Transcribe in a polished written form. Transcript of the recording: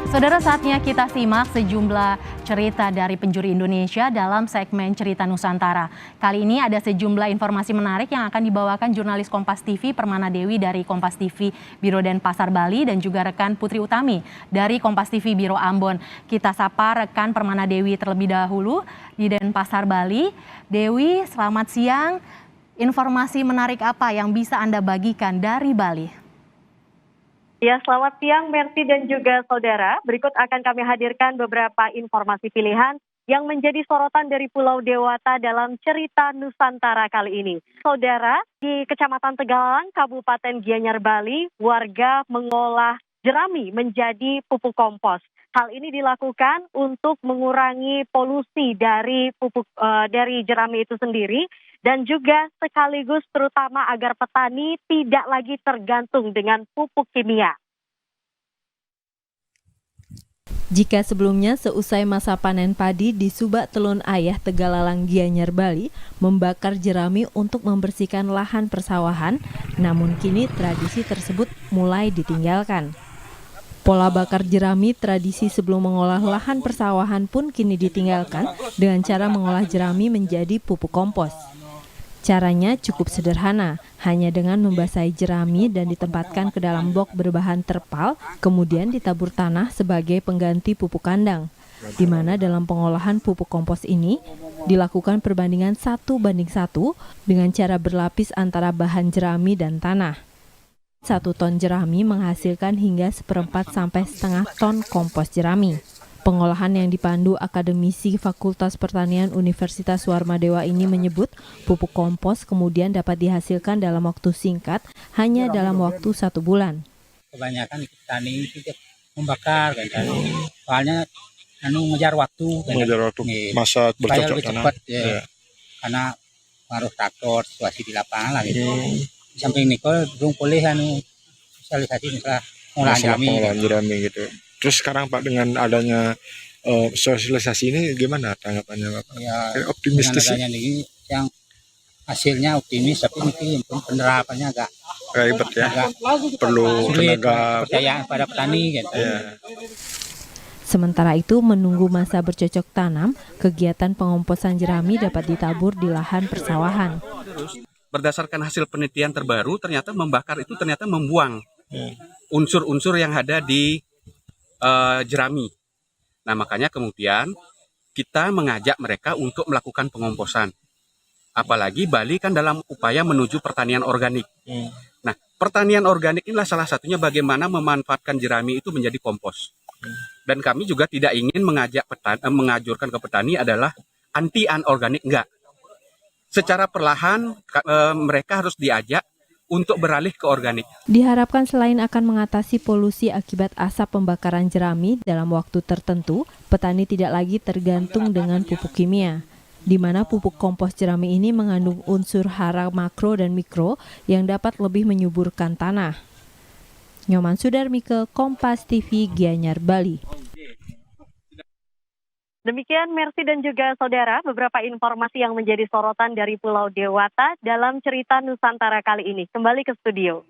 Saudara, saatnya kita simak sejumlah cerita dari penjuri Indonesia dalam segmen Cerita Nusantara. Kali ini ada sejumlah informasi menarik yang akan dibawakan jurnalis Kompas TV Permana Dewi dari Kompas TV Biro Denpasar Bali dan juga rekan Putri Utami dari Kompas TV Biro Ambon. Kita sapa rekan Permana Dewi terlebih dahulu di Denpasar Bali. Dewi, selamat siang. Informasi menarik apa yang bisa Anda bagikan dari Bali? Ya, selamat siang Mercy dan juga saudara. Berikut akan kami hadirkan beberapa informasi pilihan yang menjadi sorotan dari Pulau Dewata dalam Cerita Nusantara kali ini. Saudara, di Kecamatan Tegalalang, Kabupaten Gianyar, Bali, warga mengolah jerami menjadi pupuk kompos. Hal ini dilakukan untuk mengurangi polusi dari dari jerami itu sendiri dan juga sekaligus terutama agar petani tidak lagi tergantung dengan pupuk kimia. Jika sebelumnya seusai masa panen padi di Subak Telun Ayah Tegalalang Gianyar, Bali membakar jerami untuk membersihkan lahan persawahan, namun kini tradisi tersebut mulai ditinggalkan. Pola bakar jerami tradisi sebelum mengolah lahan persawahan pun kini ditinggalkan dengan cara mengolah jerami menjadi pupuk kompos. Caranya cukup sederhana, hanya dengan membasahi jerami dan ditempatkan ke dalam box berbahan terpal, kemudian ditabur tanah sebagai pengganti pupuk kandang. Di mana dalam pengolahan pupuk kompos ini dilakukan perbandingan 1:1 dengan cara berlapis antara bahan jerami dan tanah. 1 ton jerami menghasilkan hingga 1/4 sampai setengah ton kompos jerami. Pengolahan yang dipandu akademisi Fakultas Pertanian Universitas Warmadewa ini menyebut pupuk kompos kemudian dapat dihasilkan dalam waktu singkat, hanya dalam waktu 1 bulan. Kebanyakan petani itu membakar kan, soalnya ngejar waktu. Masa bercocok tanam. Ya. Karena harus traktor situasi di lapangan lah gitu. Di samping Nikol belum boleh sosialisasi masalah pengolahan jerami gitu. Terus sekarang Pak dengan adanya sosialisasi ini gimana tanggapannya Bapak? Ya, optimistis dengan adanya ini yang hasilnya optimis, tapi mungkin penerapannya agak ribet ya. Perlu tenaga kepercayaan pada petani gitu. Ya. Sementara itu, menunggu masa bercocok tanam, kegiatan pengomposan jerami dapat ditabur di lahan persawahan. Berdasarkan hasil penelitian terbaru, ternyata membakar itu ternyata membuang unsur-unsur yang ada di jerami. Nah, makanya kemudian kita mengajak mereka untuk melakukan pengomposan. Apalagi Bali kan dalam upaya menuju pertanian organik. Nah, pertanian organik inilah salah satunya bagaimana memanfaatkan jerami itu menjadi kompos. Dan kami juga tidak ingin mengajurkan ke petani adalah anti-anorganik, enggak. Secara perlahan mereka harus diajak untuk beralih ke organik. Diharapkan selain akan mengatasi polusi akibat asap pembakaran jerami dalam waktu tertentu, petani tidak lagi tergantung dengan pupuk kimia, di mana pupuk kompos jerami ini mengandung unsur hara makro dan mikro yang dapat lebih menyuburkan tanah. Nyoman Sudarmike, Kompas TV, Gianyar, Bali. Demikian Mercy dan juga saudara, beberapa informasi yang menjadi sorotan dari Pulau Dewata dalam Cerita Nusantara kali ini. Kembali ke studio.